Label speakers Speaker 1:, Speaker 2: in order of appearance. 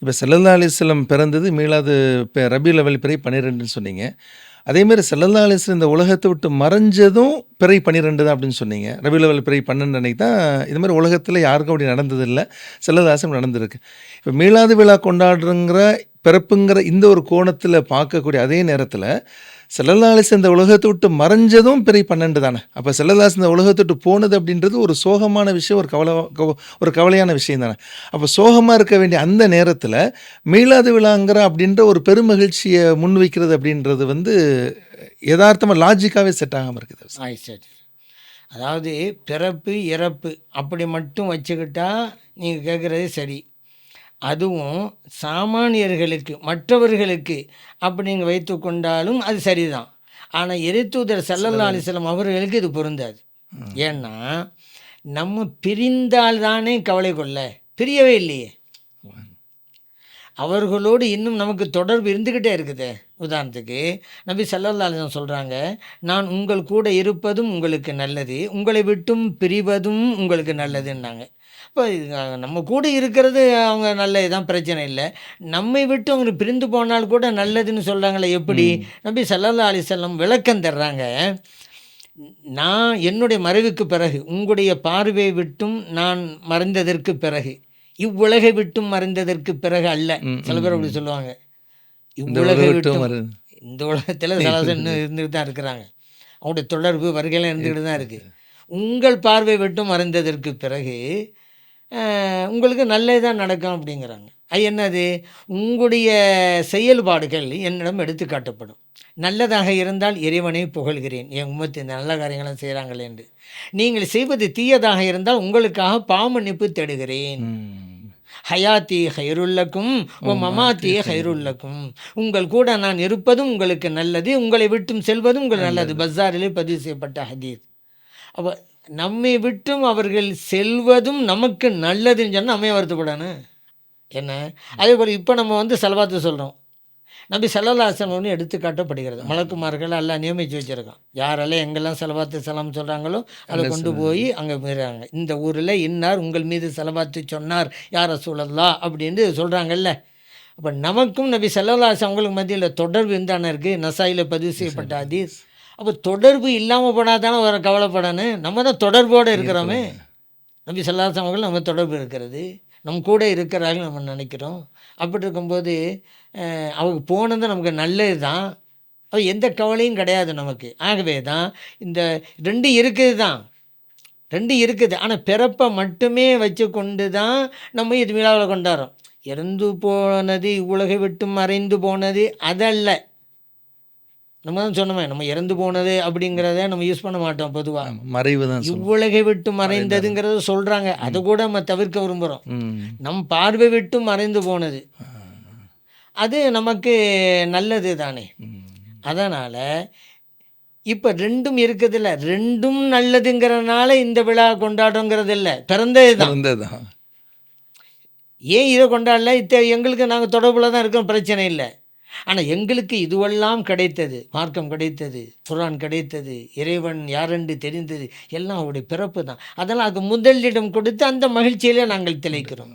Speaker 1: இப்போ ஸல்லல்லாஹு அலைஹி வஸல்லம் பிறந்தது மீலாது ரபியுல் அவல் பிறை 12ன்னு சொன்னீங்க. அதேமாரி ஸல்லல்லாஹு அலைஹி வஸல்லம் இந்த உலகத்தை விட்டு மறைஞ்சதும் பிறை 12 தான் அப்படின்னு சொன்னீங்க. ரபியுல் அவல் பிறை 12 அன்னைக்கு தான் இது மாதிரி உலகத்தில் யாருக்கும் அப்படி நடந்ததில்லை. ஸல்லல்லாஹு அலைஹி வஸல்லம் நடந்திருக்கு. இப்போ மீலாது விழா கொண்டாடுறங்கிற பிறப்புங்கிற இந்த ஒரு கோணத்தில் பார்க்கக்கூடிய அதே நேரத்தில் ஸல்லல்லாஹு அலைஹி வஸல்லம் இந்த உலகத்தை விட்டு மறைஞ்சதும் பிறை 12 தானே. அப்போ ஸல்லல்லாஹு அலைஹி வஸல்லம் இந்த உலகத்தை விட்டு போனது அப்படின்றது ஒரு சோகமான விஷயம், ஒரு கவலையான விஷயம் தானே. அப்போ சோகமாக இருக்க வேண்டிய அந்த நேரத்தில் மீலாது விழாங்கிற அப்படின்ற ஒரு பெருமகிழ்ச்சியை முன்வைக்கிறது அப்படின்றது வந்து யதார்த்தமாக லாஜிக்காகவே செட் ஆகாமல் இருக்குது.
Speaker 2: சரி. அதாவது பிறப்பு இறப்பு அப்படி மட்டும் வச்சுக்கிட்டா நீங்கள் கேட்குறது சரி. அதுவும் சாமானியர்களுக்கு மற்றவர்களுக்கு அப்படிங்க வைத்து கொண்டாலும் அது சரிதான். ஆனால் இறைத்தூதர் ஸல்லல்லாஹு அலைஹி வஸல்லம் அவர்களுக்கு இது பொருந்தாது. ஏன்னா நம்ம பிரிந்தால் தானே கவலை கொள்ள, பிரியவே இல்லையே. அவர்களோடு இன்னும் நமக்கு தொடர்பு இருந்துக்கிட்டே இருக்குது. உதாரணத்துக்கு நபி ஸல்லல்லாஹு அலைஹி வஸல்லம் சொல்கிறாங்க, நான் உங்கள் கூட இருப்பதும் உங்களுக்கு நல்லது, உங்களை விட்டும் பிரிவதும் உங்களுக்கு நல்லதுன்னாங்க. இப்போ நம்ம கூட இருக்கிறது அவங்க நல்லது தான், பிரச்சனை இல்லை. நம்மை விட்டு அவங்க பிரிந்து போனால் கூட நல்லதுன்னு சொல்கிறாங்களே எப்படி? நபி ஸல்லல்லாஹு அலைஹி வஸல்லம் விளக்கம் தர்றாங்க. நான் என்னுடைய மறைவுக்கு பிறகு உங்களுடைய பார்வையை விட்டும் நான் மறைந்ததற்கு பிறகு, இவ்வுலகை விட்டும் மறைந்ததற்கு பிறகு அல்ல. சில பேர் அப்படி சொல்லுவாங்க. இவ்வுலகை விட்டும் இந்த உலகத்தில் இன்னும் இருந்துட்டு தான் இருக்கிறாங்க. அவங்களுடைய தொடர்பு வருகையெல்லாம் இருந்துக்கிட்டு தான் இருக்குது. உங்கள் பார்வை விட்டும் மறைந்ததற்கு பிறகு உங்களுக்கு நல்லது தான் நடக்கும் அப்படிங்கிறாங்க. அது என்னது? உங்களுடைய செயல்பாடுகள் என்னிடம் எடுத்து காட்டப்படும். நல்லதாக இருந்தால் இறைவனை புகழ்கிறேன், என் உம்மத்து இந்த நல்ல காரியங்களும் செய்கிறாங்களே என்று. நீங்கள் செய்வது தீயதாக இருந்தால் உங்களுக்காக பாவமன்னிப்பு தேடுகிறேன். ஹயாத்தி ஹைருல்லக்கும் ஓ மமாத்தி ஹைருல்லக்கும். உங்கள் கூட நான் இருப்பதும் உங்களுக்கு நல்லது, உங்களை விட்டும் செல்வதும் உங்களுக்கு நல்லது. பஸாரிலே பதிவு செய்யப்பட்ட ஹதீஸ். அப்போ நம்மை விட்டும் அவர்கள் செல்வதும் நமக்கு நல்லதுன்னு சொன்னால் நம்ம வருத்தப்படணும் என்ன? அதே போல் இப்போ நம்ம வந்து ஸலவாத்து சொல்கிறோம். நபி ஸல்லல்லாஹு அலைஹி வஸல்லம் எடுத்துக்காட்டப்படுகிறது. மலக்குமார்கள் எல்லாம் நியமித்து வச்சுருக்கான். யாரெல்லாம் எங்கெல்லாம் ஸலவாத்து சலாம் சொல்கிறாங்களோ அதை கொண்டு போய் அங்கே போயிடுறாங்க. இந்த ஊரில் இன்னார் உங்கள் மீது ஸலவாத்து சொன்னார் யா ரசூலல்லாஹ் அப்படின்னு சொல்கிறாங்கல்ல. அப்போ நமக்கும் நபி ஸல்லல்லாஹு அலைஹி வஸல்லம் அவங்களுக்கு மத்தியில் தொடர்பு இருந்தானே இருக்குது. நசாயில் பதிவு செய்யப்பட்ட ஹதீஸ். அப்போ தொடர்பு இல்லாமல் போனால் தானே வர கவலைப்படணும். நம்ம தான் தொடர்போடு இருக்கிறோமே. நபி ஸல்லல்லாஹு அலைஹி வஸல்லம் அவர்கள் நம்ம தொடர்பு இருக்கிறது, நம்ம கூட இருக்கிறார்கள் நம்ம நினைக்கிறோம். அப்படி இருக்கும்போது அவங்க போனது நமக்கு நல்லது தான். அது எந்த கவலையும் கிடையாது நமக்கு. ஆகவே தான் இந்த ரெண்டு இருக்குது தான், ரெண்டு இருக்குது. ஆனால் பிறப்பை மட்டுமே வச்சு கொண்டு தான் நம்ம இது விழாவில் கொண்டாடுறோம். இறந்து போனது, உலகை விட்டு மறைந்து போனது அதல்ல. நம்ம தான் சொன்னோமே, நம்ம இறந்து போனது அப்படிங்கிறத நம்ம யூஸ் பண்ண மாட்டோம் பொதுவாக.
Speaker 1: மறைவு தான்,
Speaker 2: இவ்வுலகை விட்டு மறைந்ததுங்கிறத சொல்கிறாங்க. அதை கூட நம்ம தவிர்க்க விரும்புகிறோம். நம் பார்வை விட்டு மறைந்து போனது அது நமக்கு நல்லது தானே. அதனால் இப்போ ரெண்டும் இருக்குதில்ல, ரெண்டும் நல்லதுங்கிறதுனால இந்த விழா கொண்டாடுங்கிறது இல்லை, பிறந்தது தான். ஏன் இதை கொண்டாடல? எங்களுக்கு நாங்கள் தொடர்பில் தான் இருக்கோம், பிரச்சனை இல்லை. ஆனால் எங்களுக்கு இதுவெல்லாம் கிடைத்தது, மார்க்கம் கிடைத்தது, குர்ஆன் கிடைத்தது, இறைவன் யாரென்று தெரிந்தது, எல்லாம் அவருடைய பிறப்பு தான். அதெல்லாம் அதுக்கு முதலிடம் கொடுத்து அந்த மகிழ்ச்சியிலே நாங்கள் திளைக்கிறோம்.